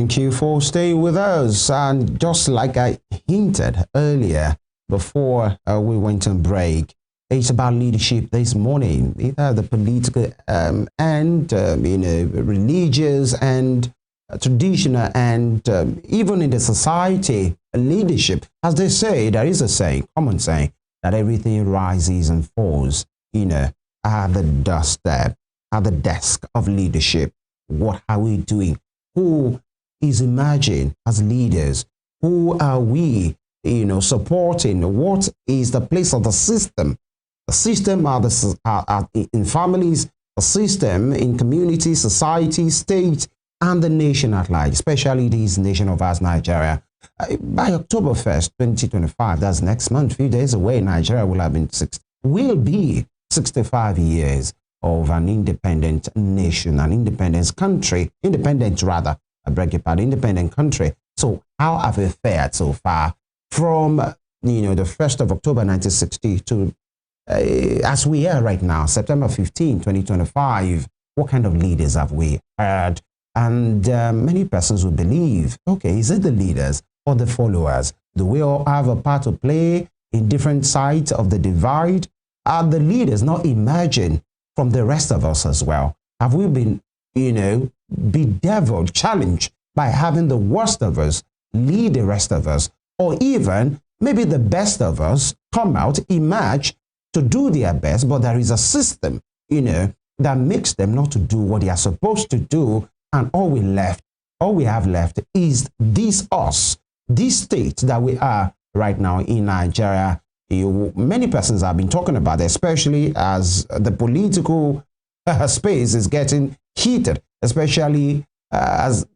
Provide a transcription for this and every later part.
Thank you for staying with us. And just like I hinted earlier before we went on break, it's about leadership this morning, either the political and religious and traditional and even in the society leadership. As they say, there is a saying, common saying, that everything rises and falls, at the doorstep, at the desk of leadership. What are we doing? Who is emerging as leaders? Who are we, supporting? What is the place of the system? The system are in families, the system in community, society, state, and the nation at large, especially this nation of ours, Nigeria. By October 1st, 2025, that's next month, a few days away, Nigeria will be 65 years of an independent nation, an independent country. So how have we fared so far from, the 1st of October 1960 to as we are right now, September 15, 2025, what kind of leaders have we had? And many persons will believe, okay, is it the leaders or the followers? Do we all have a part to play in different sides of the divide? Are the leaders not emerging from the rest of us as well? Have we been, bedeviled, challenged by having the worst of us lead the rest of us? Or even maybe the best of us come out, emerge to do their best, but there is a system, that makes them not to do what they are supposed to do. And all we have left is this state that we are right now in Nigeria. Many persons have been talking about it, especially as the political space is getting heated, especially as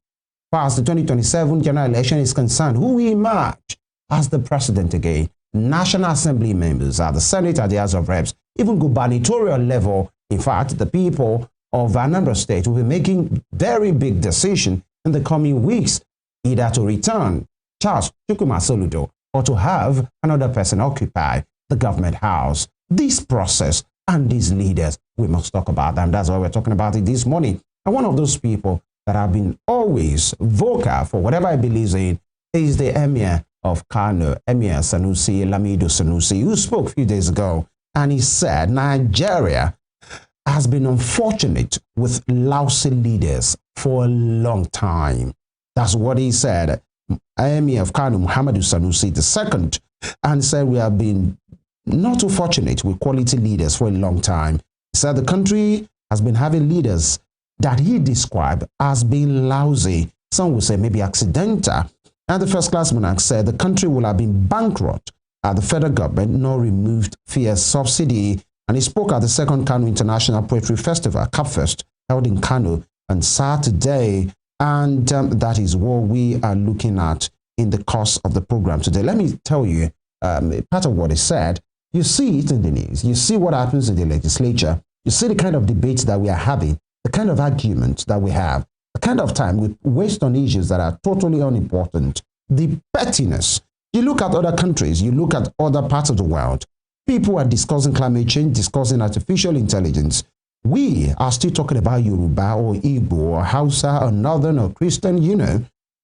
far as the 2027 general election is concerned. Who will emerge as the president again? National Assembly members, the Senate and the House of Reps, even gubernatorial level. In fact, the people of Anambra State will be making very big decisions in the coming weeks, either to return Charles Chukwuma Soludo or to have another person occupy the government house. This process and these leaders, we must talk about them. That's why we're talking about it this morning. And one of those people that have been always vocal for whatever I believe in is the Emir of Kano, Emir Sanusi, Lamido Sanusi, who spoke a few days ago. And he said Nigeria has been unfortunate with lousy leaders for a long time. That's what he said. Emir of Kano, Muhammadu Sanusi II, and said we have been not too fortunate with quality leaders for a long time. He said the country has been having leaders that he described as being lousy. Some would say maybe accidental. And the first-class monarch said the country will have been bankrupt at the federal government not removed fierce subsidy. And he spoke at the second Kano International Poetry Festival, CAPFest, held in Kano on Saturday. And that is what we are looking at in the course of the program today. Let me tell you part of what he said. You see it in the news. You see what happens in the legislature. You see the kind of debates that we are having, the kind of arguments that we have, the kind of time we waste on issues that are totally unimportant, the pettiness. You look at other countries, you look at other parts of the world, people are discussing climate change, discussing artificial intelligence. We are still talking about Yoruba or Igbo or Hausa or Northern or Christian,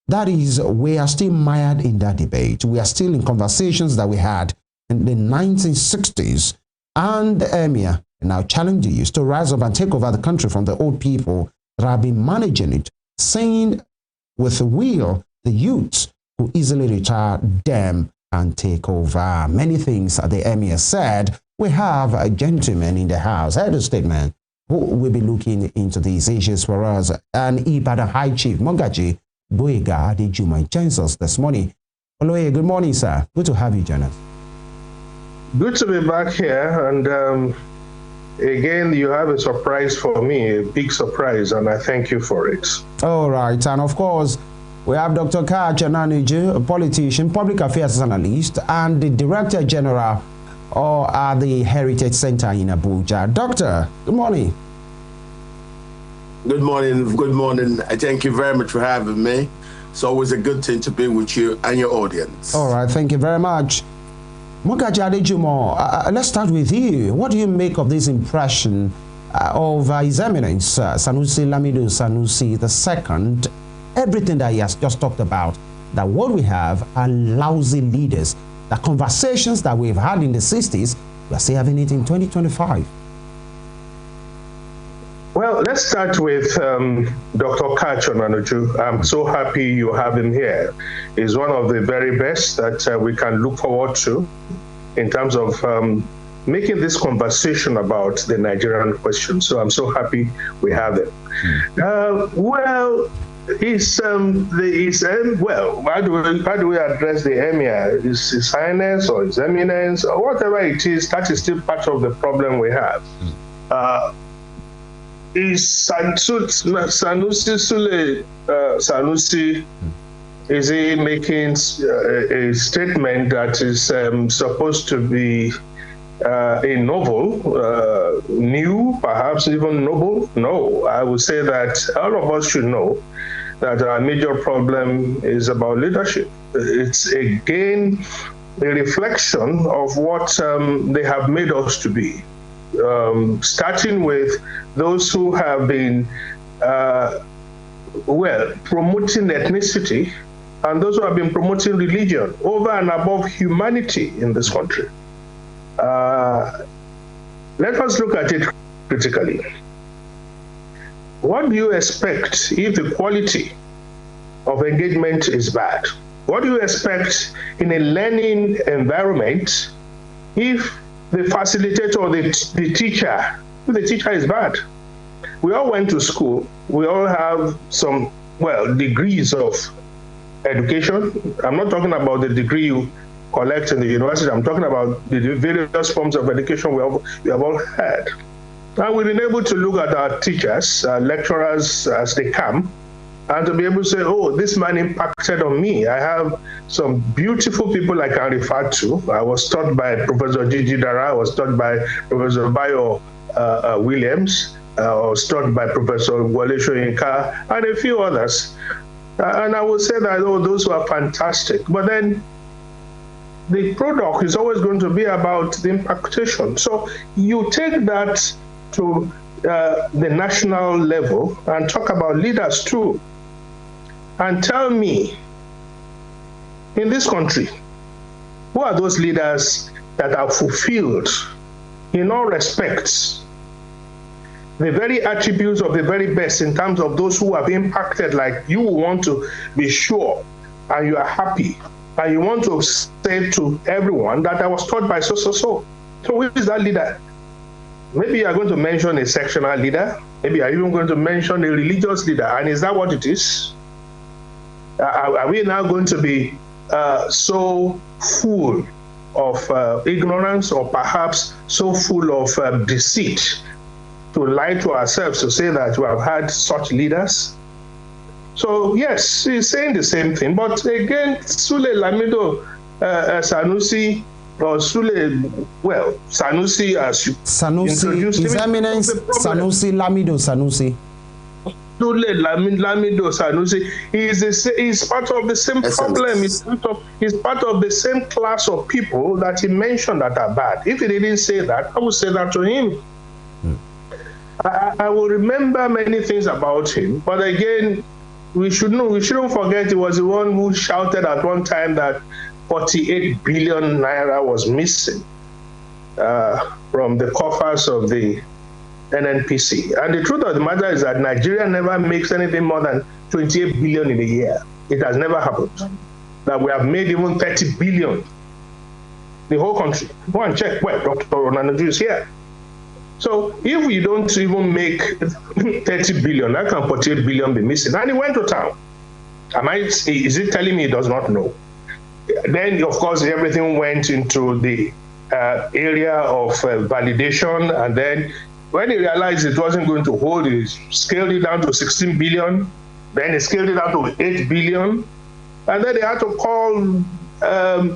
That is, we are still mired in that debate. We are still in conversations that we had in the 1960s. And the Emir now challenging you to rise up and take over the country from the old people that have been managing it, saying with will the youths who easily retire them and take over. Many things that the Emir said. We have a gentleman in the house, head of statement, who will be looking into these issues for us. And Ibadan High Chief Mogaji Adejumo joins us this morning. Oloye, good morning, sir. Good to have you join us. Good to be back here. And again, you have a surprise for me, a big surprise, and I thank you for it. All right. And of course, we have Dr. Kachi and Mogaji, a politician, public affairs analyst, and the Director General at the Heritage Center in Abuja. Doctor, good morning. Good morning. Good morning. Thank you very much for having me. It's always a good thing to be with you and your audience. All right. Thank you very much. Mogaji Adejumo, let's start with you. What do you make of this impression of His Eminence Sanusi Lamido Sanusi II everything that he has just talked about, that what we have are lousy leaders. The conversations that we've had in the 60s, we're still having it in 2025. Well, let's start with Dr. Kachi and Adejumo. I'm so happy you have him here. He's one of the very best that we can look forward to in terms of making this conversation about the Nigerian question. So I'm so happy we have him. Well, how do we address the Emir? His Highness or His Eminence or whatever it is? That is still part of the problem we have. Is Sanusi, is he making a statement that is supposed to be a novel, new, perhaps even noble? No, I would say that all of us should know that our major problem is about leadership. It's again a reflection of what they have made us to be. Starting with those who have been, promoting ethnicity, and those who have been promoting religion over and above humanity in this country. Let us look at it critically. What do you expect if the quality of engagement is bad? What do you expect in a learning environment if the facilitator or the teacher is bad? We all went to school. We all have some, degrees of education. I'm not talking about the degree you collect in the university. I'm talking about the various forms of education we have all had. And we've been able to look at our teachers, lecturers as they come, and to be able to say, oh, this man impacted on me. I have some beautiful people I can refer to. I was taught by Professor Gigi Dara, I was taught by Professor Bayo Williams, I was taught by Professor Wale Soyinka, and a few others. And I would say that, those were fantastic. But then the product is always going to be about the impactation. So you take that to the national level and talk about leaders too. And tell me, in this country, who are those leaders that are fulfilled in all respects the very attributes of the very best in terms of those who have impacted, like you want to be sure and you are happy and you want to say to everyone that I was taught by so. So who is that leader? Maybe you are going to mention a sectional leader. Maybe you are even going to mention a religious leader. And is that what it is? Are we now going to be so full of ignorance, or perhaps so full of deceit, to lie to ourselves to say that we have had such leaders? So yes, he's saying the same thing. But again, Sule Lamido Sanusi, or Sanusi, as you introduced His Eminence Sanusi Lamido Sanusi. Lamido Sanusi, he's part of the same problem. He's part of the same class of people that he mentioned that are bad. If he didn't say that, I would say that to him. I will remember many things about him, but again, we shouldn't forget he was the one who shouted at one time that 48 billion naira was missing from the coffers of the NNPC. And the truth of the matter is that Nigeria never makes anything more than 28 billion in a year. It has never happened that we have made even 30 billion. The whole country. Go and check where Dr. Onanoju is here. So if we don't even make 30 billion, how can 48 billion be missing? And he went to town. Is it telling me he does not know? Then, of course, everything went into the area of validation. And then when he realized it wasn't going to hold, he scaled it down to 16 billion. Then he scaled it down to 8 billion. And then they had to call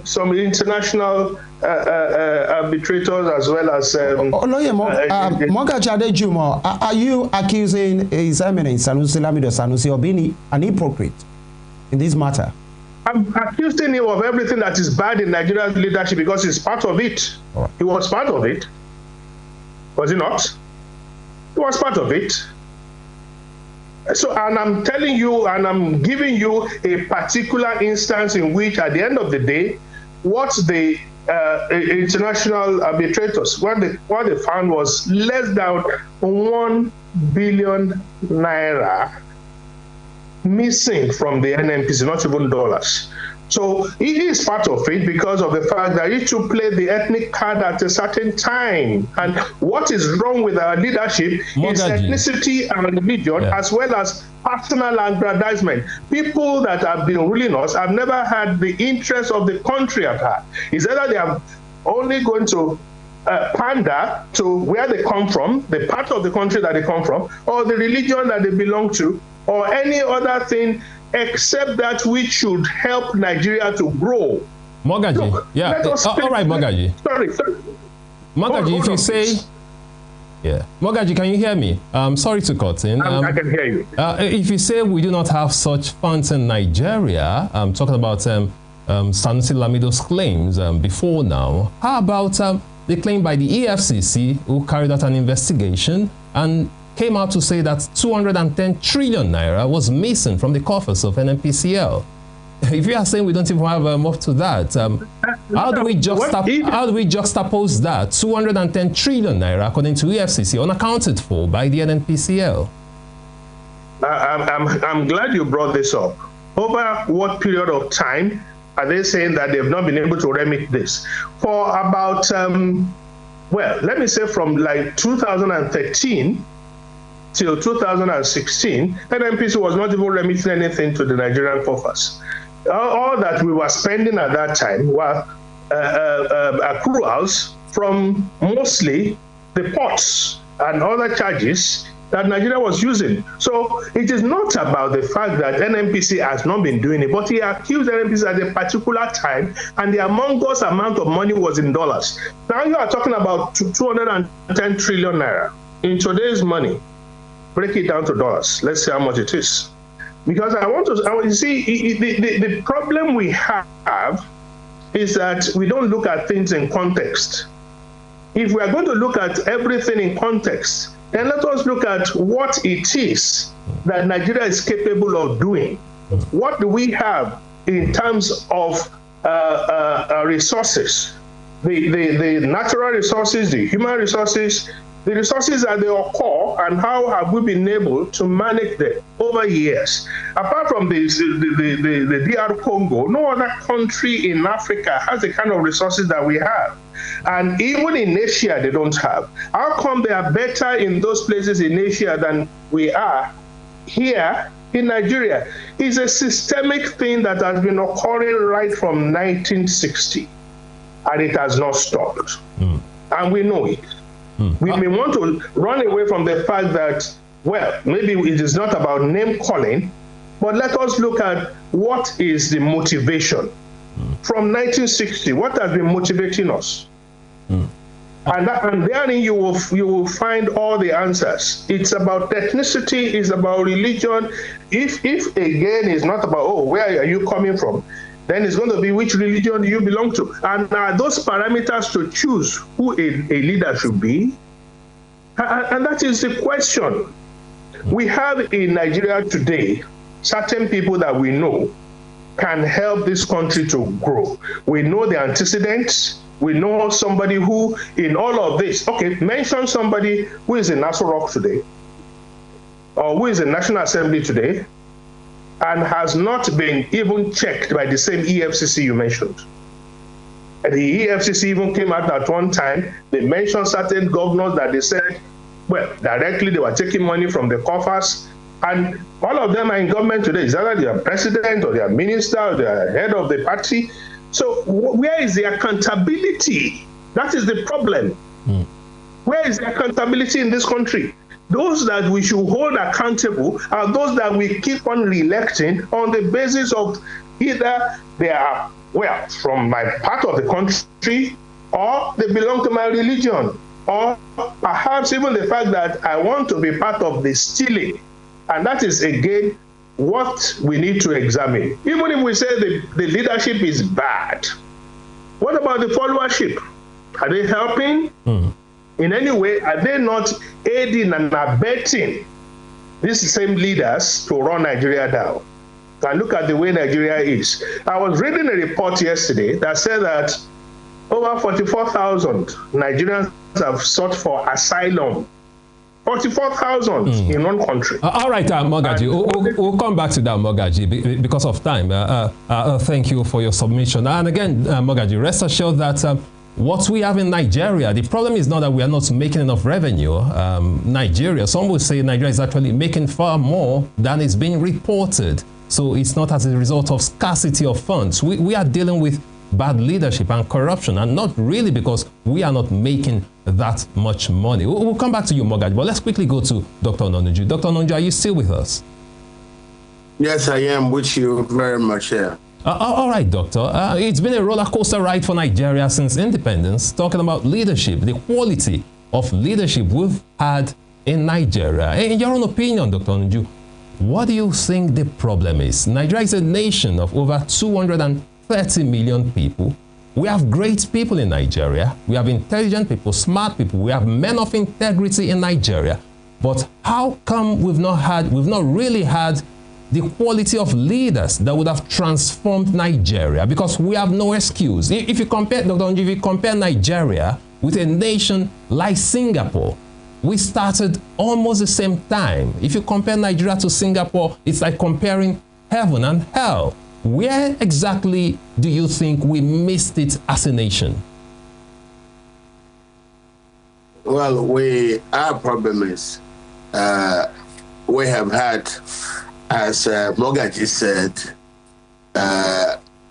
some international arbitrators as well as Mogaji Adejumo, are you accusing His Eminence Sanusi Lamido Sanusi of being an hypocrite in this matter? I'm accusing him of everything that is bad in Nigeria's leadership because he's part of it. Right. He was part of it. Was he not? He was part of it. So, and I'm telling you, and I'm giving you a particular instance in which, at the end of the day, what the international arbitrators, what they found was less than 1 billion naira missing from the NNPC, not even dollars. So it is part of it because of the fact that it should play the ethnic card at a certain time. And what is wrong with our leadership is ethnicity and religion, as well as personal aggrandizement. People that have been ruling us have never had the interest of the country at heart. It's either they are only going to pander to where they come from, the part of the country that they come from, or the religion that they belong to, or any other thing except that which should help Nigeria to grow. Mogaji, Look, all right, Mogaji. Sorry. Mogaji, if you say, Mogaji, can you hear me? Sorry to cut in. I can hear you. If you say we do not have such funds in Nigeria, I'm talking about Sanusi Lamido's claims before now. How about the claim by the EFCC, who carried out an investigation and came out to say that 210 trillion naira was missing from the coffers of NNPCL? If you are saying we don't even have up to that, how do we juxtapose that 210 trillion naira, according to EFCC, unaccounted for by the NNPCL? I'm glad you brought this up. Over what period of time are they saying that they've not been able to remit this? For about, well, let me say from like 2013 till 2016, NNPC was not even remitting anything to the Nigerian coffers. All that we were spending at that time were accruals from mostly the ports and other charges that Nigeria was using. So it is not about the fact that NNPC has not been doing it, but he accused NNPC at a particular time, and the humongous amount of money was in dollars. Now you are talking about 210 trillion naira. In today's money, break it down to dollars. Let's see how much it is. Because I want to see, the problem we have is that we don't look at things in context. If we are going to look at everything in context, then let us look at what it is that Nigeria is capable of doing. What do we have in terms of resources? The natural resources, the human resources, the resources that they occur, and how have we been able to manage them over years? Apart from the DR Congo, no other country in Africa has the kind of resources that we have. And even in Asia, they don't have. How come they are better in those places in Asia than we are here in Nigeria? It's a systemic thing that has been occurring right from 1960, and it has not stopped. And we know it. We may want to run away from the fact that, well, maybe it is not about name calling, but let us look at what is the motivation. From 1960, what has been motivating us? And therein you will find all the answers. It's about ethnicity, it's about religion. If again it's not about, oh, where are you coming from? Then it's going to be which religion do you belong to? And those parameters to choose who a leader should be. And that is the question. We have in Nigeria today certain people that we know can help this country to grow. We know the antecedents. We know somebody who, in all of this, okay, mention somebody who is in Nassau Rock today, or who is in National Assembly today, and has not been even checked by the same EFCC you mentioned. And the EFCC even came out at one time, they mentioned certain governors that they said, well, directly they were taking money from the coffers, and all of them are in government today. It's either they are president or they are minister or they are head of the party. So where is the accountability? That is the problem. Where is the accountability in this country? Those that we should hold accountable are those that we keep on re-electing on the basis of either they are, well, from my part of the country, or they belong to my religion, or perhaps even the fact that I want to be part of the stealing. And that is, again, what we need to examine. Even if we say the leadership is bad, what about the followership? Are they helping? In any way? Are they not aiding and abetting these same leaders to run Nigeria down. And look at the way Nigeria is. I was reading a report yesterday that said that over 44,000 Nigerians have sought for asylum. 44,000 in one country. All right, Mogaji, we'll come back to that, Mogaji, because of time. Thank you for your submission. And again, Mogaji, rest assured that what we have in Nigeria, the problem is not that we are not making enough revenue. Nigeria, some will say Nigeria is actually making far more than is being reported. So it's not as a result of scarcity of funds. We are dealing with bad leadership and corruption, and not really because we are not making that much money. We'll come back to you, Mogaji, but let's quickly go to Dr. Ononuju. Dr. Ononuju, are you still with us? Yes, I am with you very much here. All right, Doctor. It's been a roller coaster ride for Nigeria since independence, talking about leadership, the quality of leadership we've had in Nigeria. In your own opinion, Dr. Ononuju, what do you think the problem is? Nigeria is a nation of over 230 million people. We have great people in Nigeria. We have intelligent people, smart people. We have men of integrity in Nigeria. But how come we've not really had the quality of leaders that would have transformed Nigeria? Because we have no excuse. If you compare, Dr. Ononuju, if you compare Nigeria with a nation like Singapore, we started almost the same time. If you compare Nigeria to Singapore, it's like comparing heaven and hell. Where exactly do you think we missed it as a nation? Well, our problem is we have had, as Mogaji said,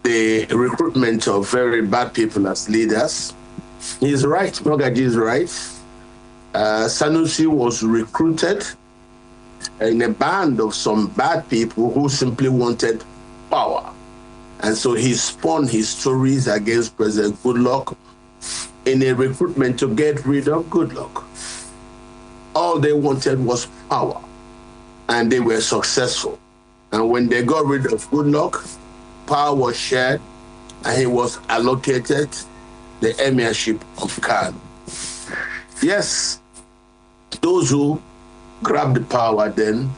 the recruitment of very bad people as leaders. He's right, Mogaji is right. Sanusi was recruited in a band of some bad people who simply wanted power. And so he spun his stories against President Goodluck in a recruitment to get rid of Goodluck. All they wanted was power, and they were successful. And when they got rid of Goodluck, power was shared, and he was allocated the emirship of Kano. Yes, those who grabbed the power then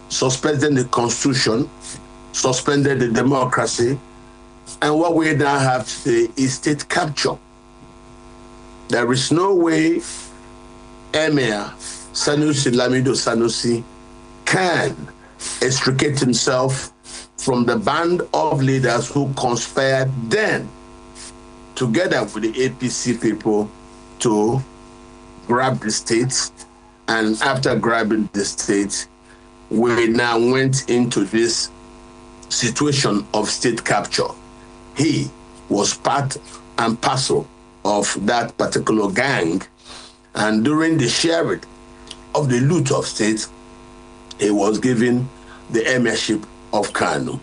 suspended the constitution, suspended the democracy, and what we now have today is state capture. There is no way Emir Sanusi, Lamido Sanusi, can extricate himself from the band of leaders who conspired then, together with the APC people, to grab the states. And after grabbing the states, we now went into this situation of state capture. He was part and parcel of that particular gang, and during the sharing of the loot of states, he was given the emirship of Kano.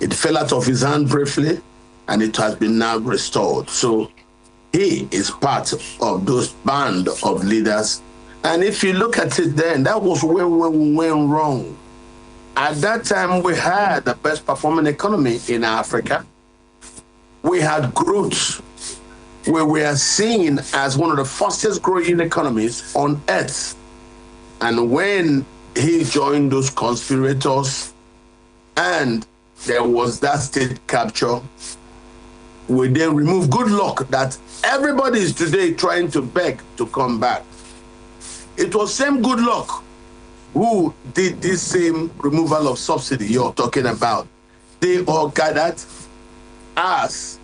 It fell out of his hand briefly, and it has been now restored. So he is part of those band of leaders. And if you look at it then, that was where we went wrong. At that time, we had the best performing economy in Africa. We had growth where we are seen as one of the fastest growing economies on earth. And when he joined those conspirators and there was that state capture, we then removed Goodluck that everybody is today trying to beg to come back. It was same Goodluck who did this same removal of subsidy you're talking about. They all gathered, as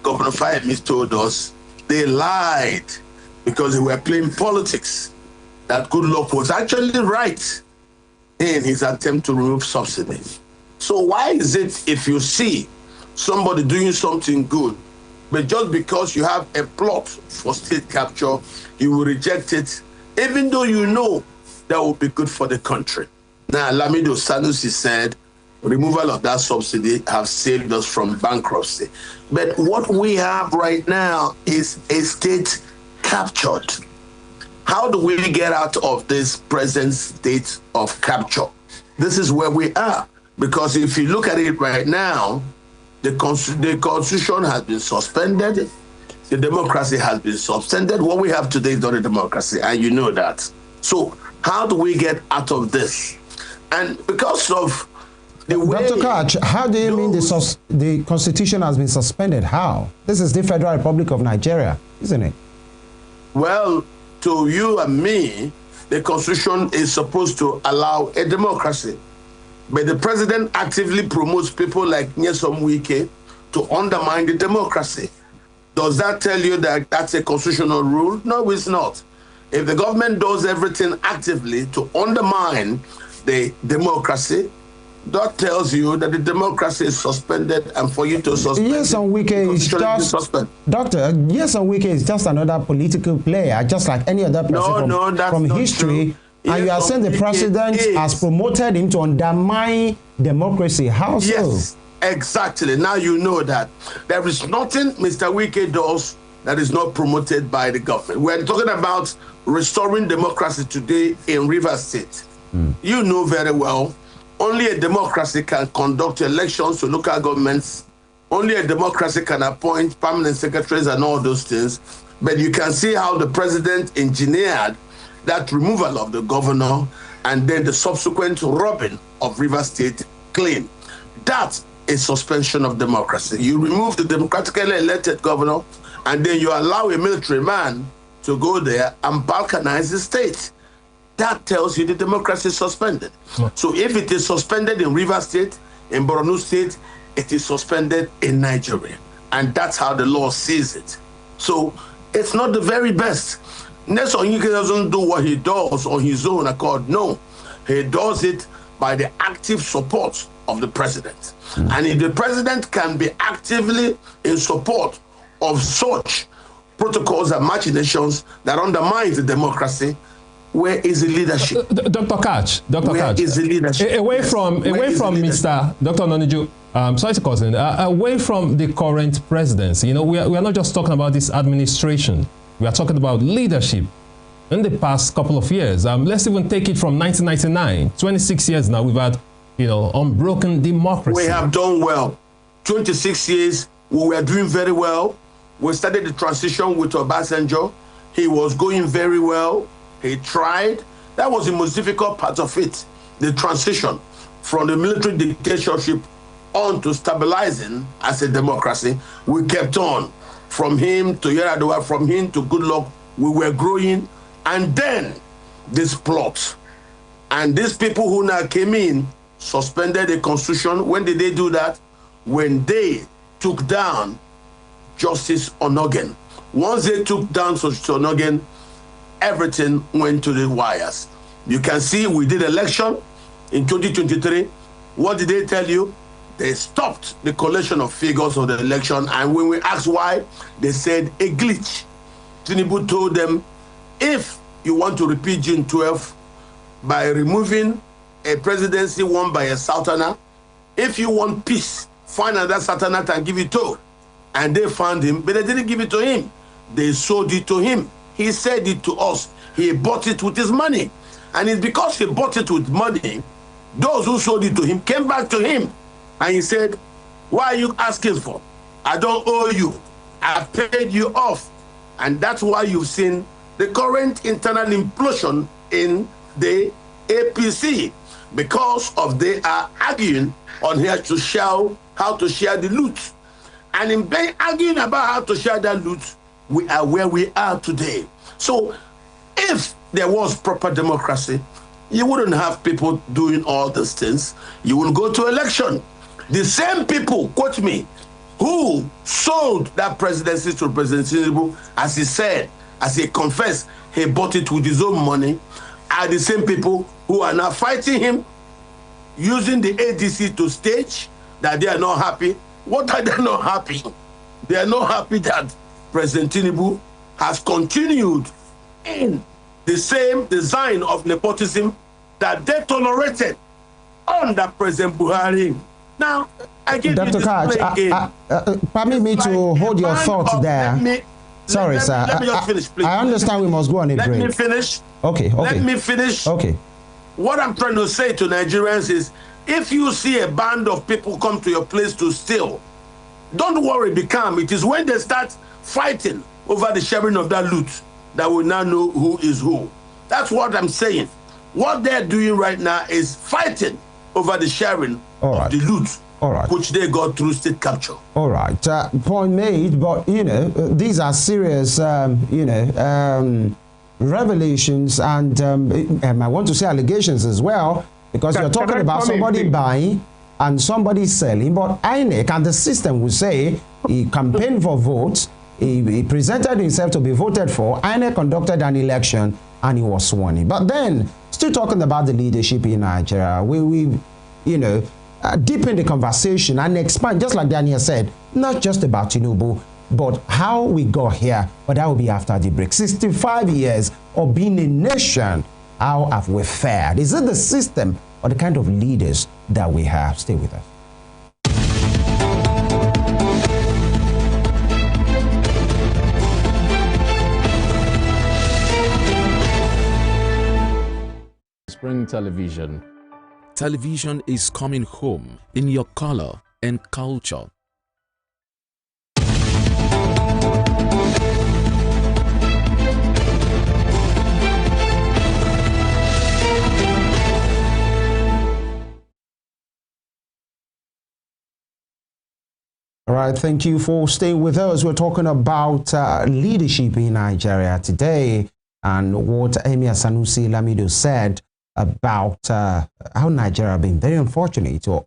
Governor Fayemi told us, they lied because they were playing politics, that Goodluck was actually right in his attempt to remove subsidy. So why is it if you see somebody doing something good, but just because you have a plot for state capture, you will reject it, even though you know that will be good for the country? Now, Lamido Sanusi said, removal of that subsidy have saved us from bankruptcy. But what we have right now is a state captured. How do we get out of this present state of capture? This is where we are. Because if you look at it right now, the constitution has been suspended. The democracy has been suspended. What we have today is not a democracy, and you know that. So How do we get out of this? And because of the way... Dr. Kachi, how do you mean the Constitution has been suspended? How? This is the Federal Republic of Nigeria, isn't it? Well, to you and me, the Constitution is supposed to allow a democracy. But the president actively promotes people like Nyesom Wike to undermine the democracy. Does that tell you that that's a constitutional rule? No, it's not. If the government does everything actively to undermine the democracy, that tells you that the democracy is suspended, and for you to suspend Nyesom Wike is just, Doctor, Nyesom Wike is just another political player, just like any other person from history. True. And you are saying the president has promoted him to undermine democracy. How so? Yes, exactly. Now you know that there is nothing Mr. Wike does that is not promoted by the government. We're talking about restoring democracy today in Rivers State. You know very well, only a democracy can conduct elections to local governments. Only a democracy can appoint permanent secretaries and all those things. But you can see how the president engineered that removal of the governor and then the subsequent robbing of Rivers State claim. That is suspension of democracy. You remove the democratically elected governor and then you allow a military man to go there and balkanize the state. That tells you the democracy is suspended. So if it is suspended in Rivers State, in Borno State, it is suspended in Nigeria. And that's how the law sees it. So it's not the very best. Nyesom Wike doesn't do what he does on his own accord. No, he does it by the active support of the president. And if the president can be actively in support of such protocols and machinations that undermines the democracy, where is the leadership? Dr. Kachi, where is the leadership? Away from Mr. Dr. Noniju, sorry to cause it, away from the current presidency, you know, we are not just talking about this administration. We are talking about leadership in the past couple of years. Let's even take it from 1999, 26 years now, we've had, you know, unbroken democracy. We have done well. 26 years, we were doing very well. We started the transition with Obasanjo. He was going very well. He tried. That was the most difficult part of it, the transition from the military dictatorship on to stabilizing as a democracy. We kept on. From him to Yar'Adua, from him to Goodluck, we were growing. And then this plot. And these people who now came in suspended the constitution. When did they do that? When they took down Justice Onogen. Once they took down Justice Onogen, everything went to the wires. You can see we did election in 2023. What did they tell you? They stopped the collation of figures of the election, and when we asked why, they said a glitch. Tinubu told them, if you want to repeat June 12th by removing a presidency won by a Sultana, if you want peace, find another Sultanate and give it to. And they found him, but they didn't give it to him. They sold it to him. He said it to us. He bought it with his money. And it's because he bought it with money, those who sold it to him came back to him. And he said, what are you asking for? I don't owe you. I paid you off. And that's why you've seen the current internal implosion in the APC, because of they are arguing on how to share the loot. And in arguing about how to share that loot, we are where we are today. So if there was proper democracy, you wouldn't have people doing all these things. You will go to election. The same people, quote me, who sold that presidency to President Tinubu, as he said, as he confessed, he bought it with his own money, are the same people who are now fighting him, using the ADC to stage that they are not happy. What are they not happy? They are not happy that President Tinubu has continued in the same design of nepotism that they tolerated under President Buhari. Now, I give Dr. Kachi, permit me to hold your thoughts there. Sorry, sir. Let me just finish, please. I understand we must go on a break. Let me finish. Okay. Let me finish. Okay. What I'm trying to say to Nigerians is, if you see a band of people come to your place to steal, don't worry, be calm. It is when they start fighting over the sharing of that loot that we now know who is who. That's what I'm saying. What they're doing right now is fighting over the sharing of the loot, which they got through state capture. All right, point made, but these are serious, revelations and I want to say allegations as well, because you're talking about somebody buying and somebody selling, but INEC and the system will say he campaigned for votes, he presented himself to be voted for, INEC conducted an election, and he was sworn in. But then, still talking about the leadership in Nigeria, we deepen the conversation and expand, just like Daniel said, not just about Tinubu, but how we got here, but that will be after the break. 65 years of being a nation, how have we fared? Is it the system or the kind of leaders that we have? Stay with us. Spring Television. Television is coming home in your color and culture. All right, thank you for staying with us. We're talking about leadership in Nigeria today and what Emir Sanusi Lamido said about how Nigeria have been very unfortunate to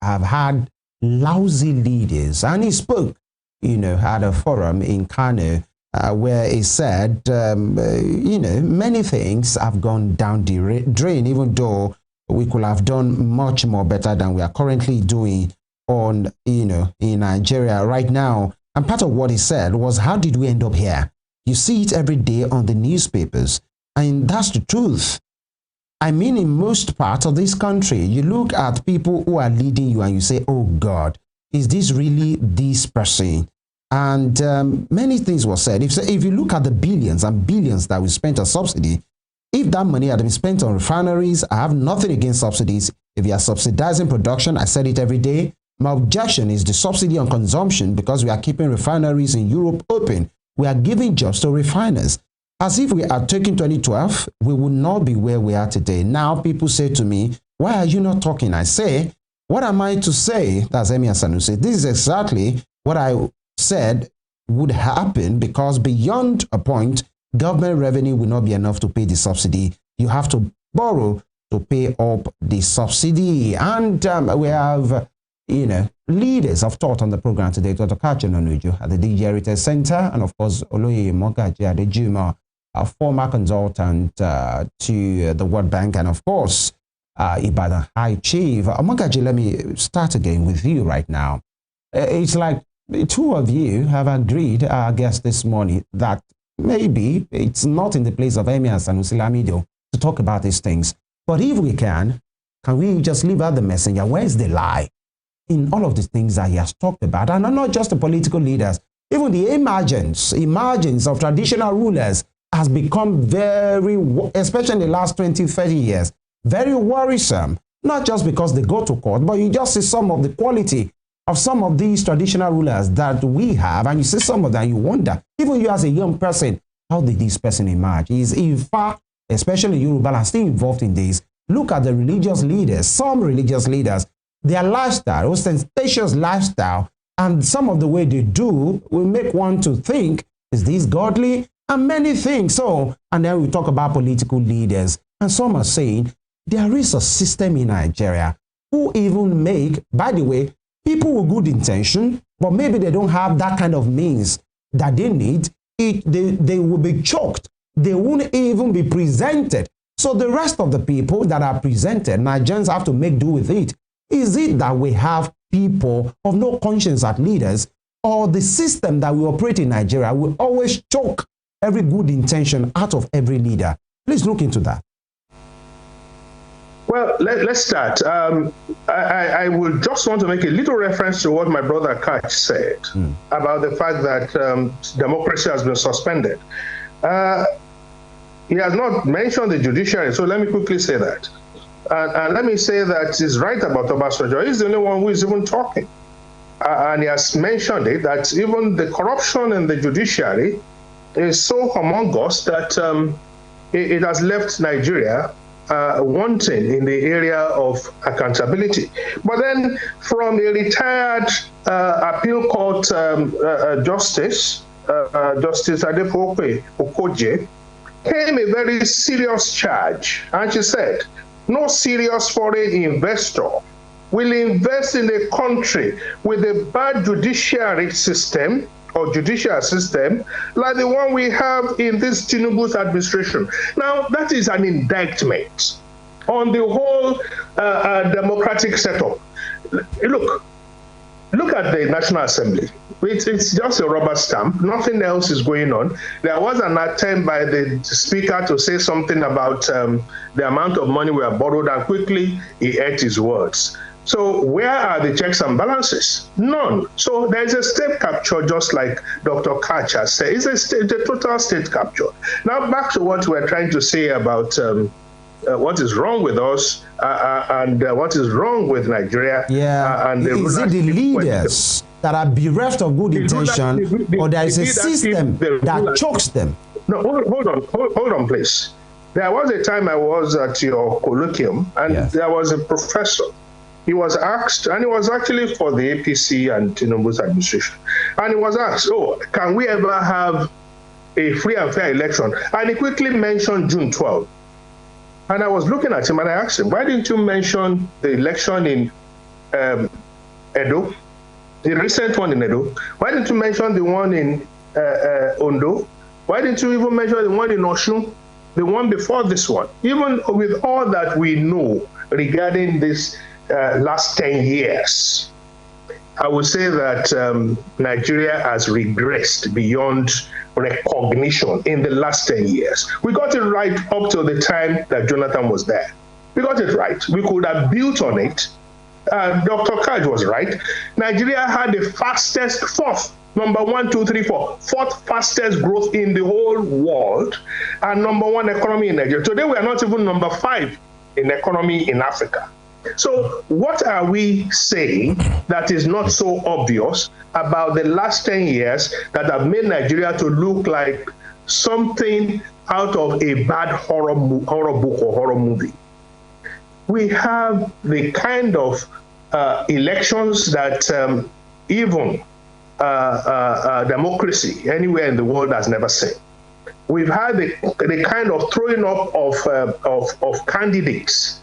have had lousy leaders. And he spoke, at a forum in Kano where he said, many things have gone down the drain, even though we could have done much more better than we are currently doing on, in Nigeria right now. And part of what he said was, how did we end up here? You see it every day on the newspapers, and that's the truth. I mean, in most parts of this country, you look at people who are leading you and you say, oh God, is this really this person? And many things were said. If you look at the billions and billions that we spent on subsidy, if that money had been spent on refineries, I have nothing against subsidies. If you are subsidizing production, I said it every day. My objection is the subsidy on consumption, because we are keeping refineries in Europe open. We are giving jobs to refiners. As if we are taking 2012, we would not be where we are today. Now people say to me, why are you not talking? I say, what am I to say? That's Emir Sanusi. This is exactly what I said would happen, because beyond a point, government revenue will not be enough to pay the subsidy. You have to borrow to pay up the subsidy. And we have, leaders of thought on the program today, Dr. Kachi and Mogaji at the DJ Heritage Center, and of course, Kachi and Mogaji Adejumo, a former consultant to the World Bank, and of course, Ibadan High Chief. Mogaji, let me start again with you right now. It's like the two of you have agreed, I guess, this morning that maybe it's not in the place of Emir Sanusi Lamido to talk about these things. But if we can we just leave out the messenger? Where's the lie in all of the things that he has talked about? And not just the political leaders, even the emergence of traditional rulers has become very, especially in the last 20, 30 years, very worrisome. Not just because they go to court, but you just see some of the quality of some of these traditional rulers that we have, and you see some of them, you wonder, even you as a young person, how did this person emerge? Is in fact, especially Yoruba, are still involved in this. Look at the religious leaders, some religious leaders, their lifestyle, ostentatious lifestyle, and some of the way they do will make one to think, is this godly? And many things. So, and then we talk about political leaders, and some are saying there is a system in Nigeria who even make, by the way, people with good intention, but maybe they don't have that kind of means that they need. They will be choked. They won't even be presented. So the rest of the people that are presented, Nigerians have to make do with it. Is it that we have people of no conscience as leaders, or the system that we operate in Nigeria will always choke every good intention out of every leader? Please look into that. Well, let's start. I would just want to make a little reference to what my brother Kachi said about the fact that democracy has been suspended. He has not mentioned the judiciary, so let me quickly say that. And let me say that he's right about Obasanjo. He's the only one who is even talking. And he has mentioned it, that even the corruption in the judiciary is so humongous that it has left Nigeria wanting in the area of accountability. But then from a retired appeal court justice, Justice Adejumo Okoje, came a very serious charge. And she said, no serious foreign investor will invest in a country with a bad judiciary system or judicial system like the one we have in this Tinubu's administration. Now, that is an indictment on the whole democratic setup. Look at the National Assembly. It's just a rubber stamp. Nothing else is going on. There was an attempt by the speaker to say something about the amount of money we have borrowed, and quickly he ate his words. So where are the checks and balances? None. So there's a state capture, just like Dr. Kachi has said. It's a total state capture. Now back to what we're trying to say about what is wrong with us and what is wrong with Nigeria. Yeah. And is it the leaders that are bereft of good intention, or there is a system that chokes them? No, hold on, please. There was a time I was at your colloquium, and there was a professor. He was asked, and it was actually for the APC and Tinubu's administration, and he was asked, oh, can we ever have a free and fair election? And he quickly mentioned June 12. And I was looking at him and I asked him, why didn't you mention the election in Edo, the recent one in Edo? Why didn't you mention the one in Ondo? Why didn't you even mention the one in Osun, the one before this one? Even with all that we know regarding this last 10 years, I would say that Nigeria has regressed beyond recognition in the last 10 years. We got it right up till the time that Jonathan was there. We got it right. We could have built on it. Dr. Kaj was right. Nigeria had the fastest, fourth fastest growth in the whole world, and #1 economy in Nigeria. Today we are not even #5 in economy in Africa. So what are we saying that is not so obvious about the last 10 years that have made Nigeria to look like something out of a bad horror book or horror movie? We have the kind of elections that even democracy anywhere in the world has never seen. We've had the kind of throwing up of candidates.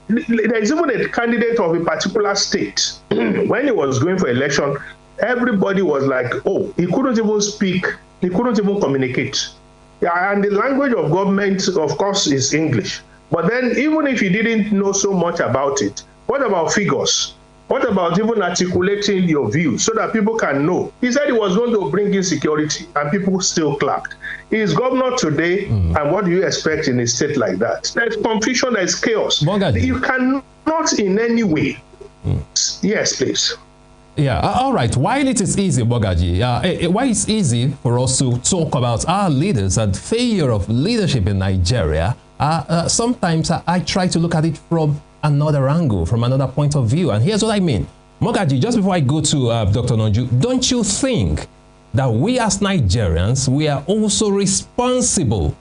There is even a candidate of a particular state. When he was going for election, everybody was like, oh, he couldn't even speak, he couldn't even communicate. Yeah, and the language of government, of course, is English. But then even if he didn't know so much about it, what about figures? What about even articulating your views so that people can know? He said he was going to bring in security, and people still clapped. He is governor today, and what do you expect in a state like that? There's confusion, there's chaos. Mogaji. You cannot in any way. Yes, please. Yeah, all right. While it is easy, Mogaji, why it's easy for us to talk about our leaders and failure of leadership in Nigeria, sometimes I try to look at it from another angle, from another point of view. And here's what I mean. Mogaji, just before I go to Dr. Nonju, don't you think that we as Nigerians, we are also responsible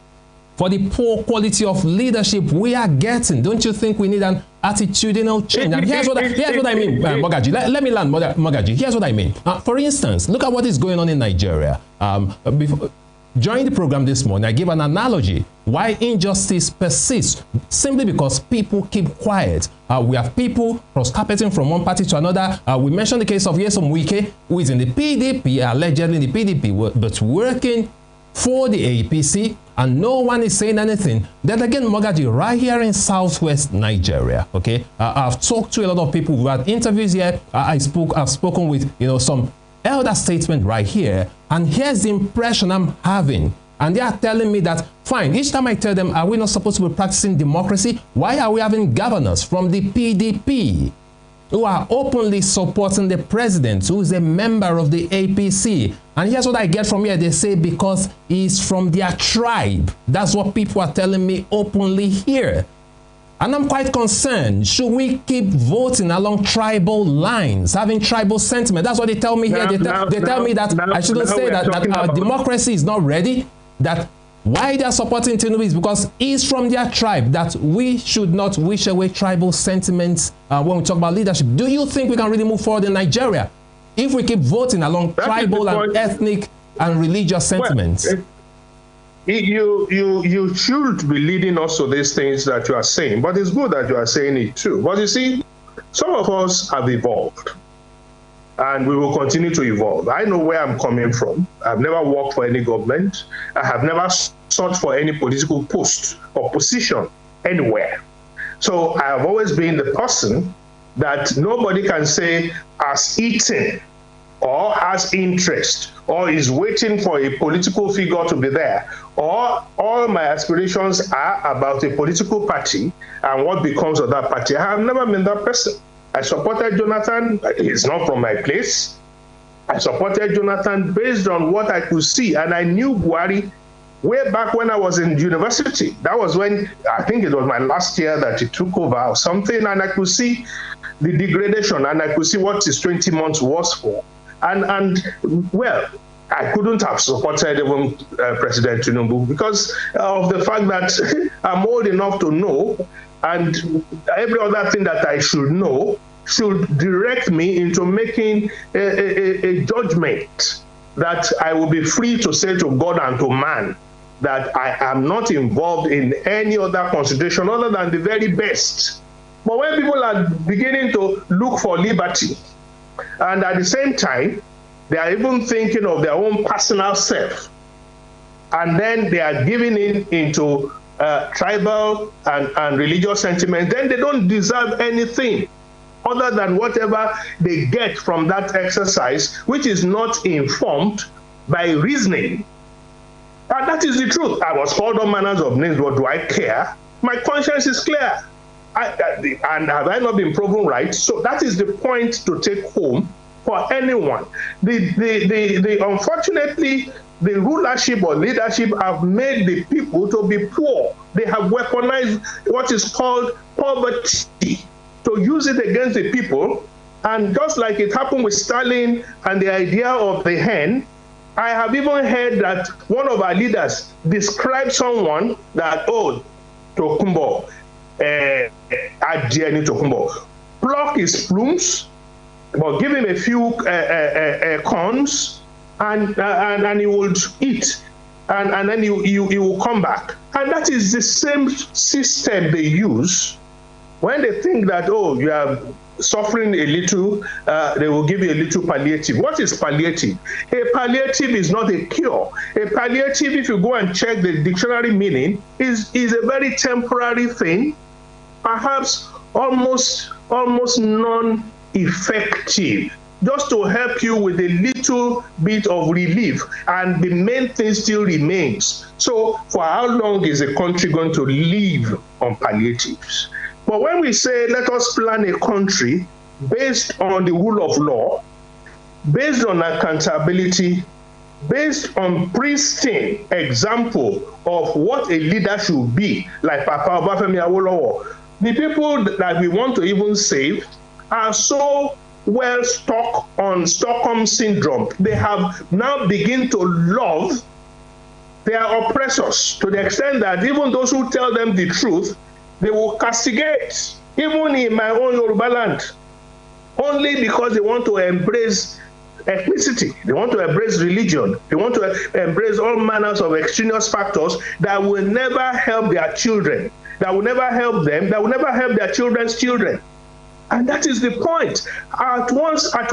for the poor quality of leadership we are getting? Don't you think we need an attitudinal change? And here's what I mean, Mogaji. Let me land, Mogaji. Here's what I mean. For instance, look at what is going on in Nigeria. During the program this morning, I gave an analogy why injustice persists simply because people keep quiet. We have people cross-carpeting from one party to another. We mentioned the case of Nyesom Wike, who is in the PDP, allegedly in the PDP, but working for the APC, and no one is saying anything. Then again, Mogaji, right here in southwest Nigeria, okay? I've talked to a lot of people who had interviews here. I've spoken with, some elder statesmen right here, and here's the impression I'm having. And they are telling me that, fine, each time I tell them, are we not supposed to be practicing democracy? Why are we having governors from the PDP who are openly supporting the president, who is a member of the APC? And here's what I get from here. They say because he's from their tribe. That's what people are telling me openly here. And I'm quite concerned. Should we keep voting along tribal lines, having tribal sentiment? That's what they tell me here. They tell me that I shouldn't say that our democracy is not ready, that Why they are supporting Tinubu is because he's from their tribe, that we should not wish away tribal sentiments when we talk about leadership. Do you think we can really move forward in Nigeria if we keep voting along tribal and ethnic and religious sentiments? Well, you should be leading us to these things that you are saying, but it's good that you are saying it too. But you see, some of us have evolved, and we will continue to evolve. I know where I'm coming from. I've never worked for any government. I have never sought for any political post or position anywhere. So I have always been the person that nobody can say has eaten or has interest or is waiting for a political figure to be there, or all my aspirations are about a political party and what becomes of that party. I have never been that person. I supported Jonathan. He's not from my place. I supported Jonathan based on what I could see, and I knew Buhari way back when I was in university. That was when, I think it was my last year that he took over or something, and I could see the degradation, and I could see what his 20 months was for. And well, I couldn't have supported even President Tinubu because of the fact that I'm old enough to know, and every other thing that I should know should direct me into making a judgment that I will be free to say to God and to man that I am not involved in any other consideration other than the very best. But when people are beginning to look for liberty, and at the same time, they are even thinking of their own personal self, and then they are giving in into tribal and religious sentiment, then they don't deserve anything other than whatever they get from that exercise, which is not informed by reasoning. And that is the truth. I was called all manners of names, but do I care? My conscience is clear. And have I not been proven right? So that is the point to take home for anyone. Unfortunately, the rulership or leadership have made the people to be poor. They have weaponized what is called poverty to use it against the people. And just like it happened with Stalin and the idea of the hen, I have even heard that one of our leaders described someone that, oh, Tokumbo, Tokumbo, pluck his plumes, but give him a few corns, and he will eat, and then he will come back. And that is the same system they use when they think that, oh, you are suffering a little, they will give you a little palliative. What is palliative? A palliative is not a cure. A palliative, if you go and check the dictionary meaning, is a very temporary thing, perhaps almost non-effective, just to help you with a little bit of relief, and the main thing still remains. So for how long is a country going to live on palliatives? But when we say let us plan a country based on the rule of law, based on accountability, based on pristine example of what a leader should be, like Papa Obafemi Awolowo, the people that we want to even save are so well stuck on Stockholm syndrome. They have now begun to love their oppressors to the extent that even those who tell them the truth, they will castigate, even in my own Yoruba land, only because they want to embrace ethnicity, they want to embrace religion, they want to embrace all manners of extraneous factors that will never help their children, that will never help them, that will never help their children's children. And that is the point. At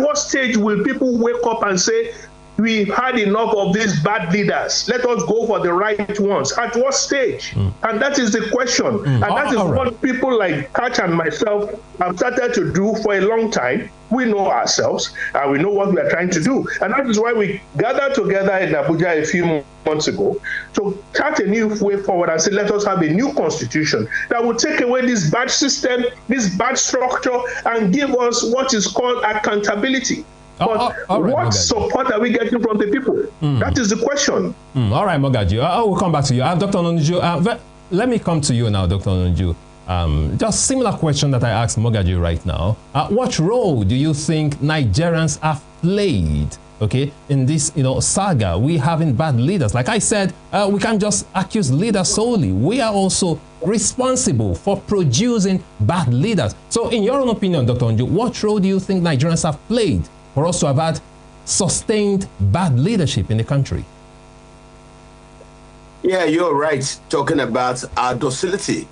what stage will people wake up and say, we've had enough of these bad leaders, let us go for the right ones? At what stage? And that is the question. And that is what people like Kachi and myself have started to do for a long time. We know ourselves and we know what we are trying to do. And that is why we gathered together in Abuja a few months ago to chart a new way forward and say, let us have a new constitution that will take away this bad system, this bad structure, and give us what is called accountability. But what support are we getting from the people? That is the question. All right, Mogaji, I will come back to you. Dr. Ononju, let me come to you now, Dr. Ononju. Just similar question that I asked Mogaji right now. What role do you think Nigerians have played okay, in this, saga. We having bad leaders. Like I said, we can't just accuse leaders solely. We are also responsible for producing bad leaders. So in your own opinion, Dr. Onju, what role do you think Nigerians have played for us to have had sustained bad leadership in the country? Yeah, you're right, talking about our docility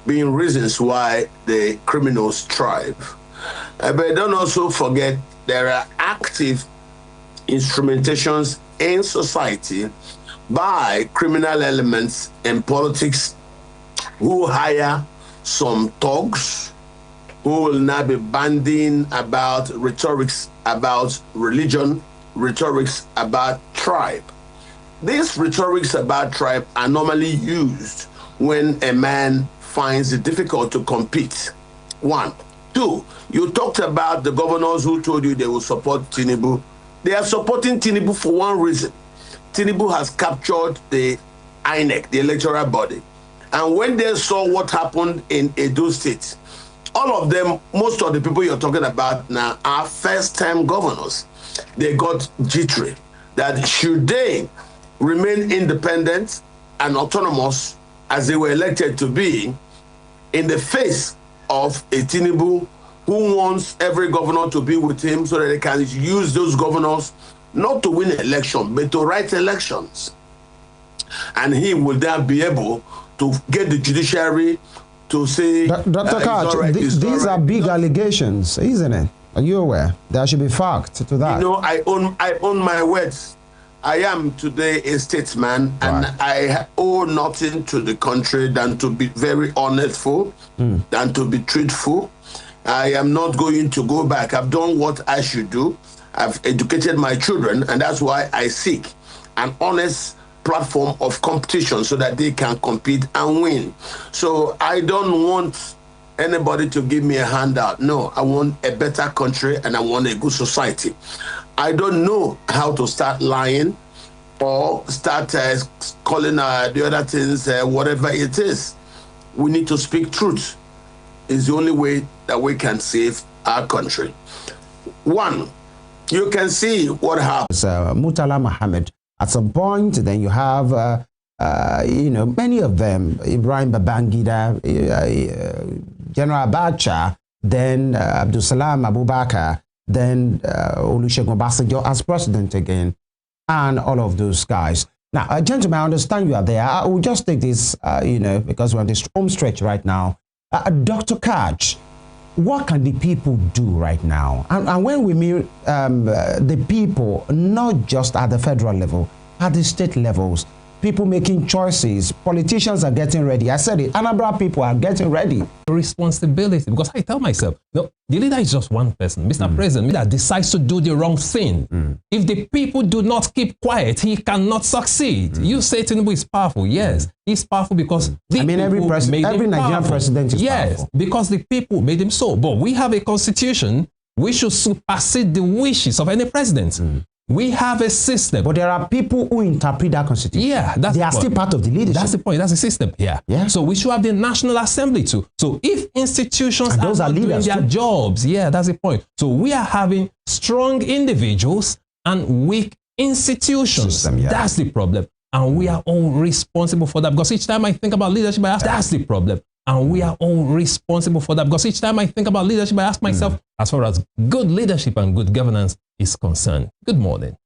being reasons why the criminals thrive. But don't also forget there are active instrumentations in society by criminal elements in politics who hire some thugs who will now be bandying about rhetorics about religion, rhetorics about tribe. These rhetorics about tribe are normally used when a man finds it difficult to compete. 1. 2, you talked about the governors who told you they will support Tinubu. They are supporting Tinubu for one reason. Tinubu has captured the INEC, the electoral body. And when they saw what happened in Edo State, all of them, most of the people you're talking about now are first-time governors. They got jittery that should they remain independent and autonomous as they were elected to be, in the face of a Tinubu who wants every governor to be with him so that they can use those governors not to win an election, but to write elections. And he will then be able to get the judiciary to say, Dr. Kachi, these are big allegations, isn't it? Are you aware? There should be fact to that. I own my words. I am today a statesman, and I owe nothing to the country than to be very honestful, than to be truthful. I am not going to go back. I've done what I should do. I've educated my children, and that's why I seek an honest platform of competition so that they can compete and win. So I don't want anybody to give me a handout. No, I want a better country and I want a good society. I don't know how to start lying or start calling the other things whatever it is. We need to speak truth. It's the only way that we can save our country. 1, you can see what happens. Murtala Mohammed, at some point, then you have, many of them, Ibrahim Babangida, General Abacha, then Abdulsalam Abubakar, then Olusegun Obasanjo as president again, and all of those guys. Now, gentlemen, I understand you are there. I will just take this, because we're on this home stretch right now. Dr. Kachi, what can the people do right now? And when we mean the people, not just at the federal level, at the state levels, people making choices, politicians are getting ready. I said it, Anambra people are getting ready. Responsibility, because I tell myself, no, the leader is just one person, Mr. President, that decides to do the wrong thing. If the people do not keep quiet, he cannot succeed. You say Tinubu is powerful. Yes, he's powerful because the every Nigerian president is powerful. Because the people made him so. But we have a constitution. We should supersede the wishes of any president. We have a system. But there are people who interpret that constitution. Yeah, they are still part of the leadership. That's the point. That's the system. Yeah. So we should have the National Assembly too. So if institutions are not doing their jobs, that's the point. So we are having strong individuals and weak institutions. That's the problem. And we are all responsible for that. Because each time I think about leadership, I ask, that's the problem. And we are all responsible for that. Because each time I think about leadership, I ask myself, as far as good leadership and good governance is concerned. Good morning.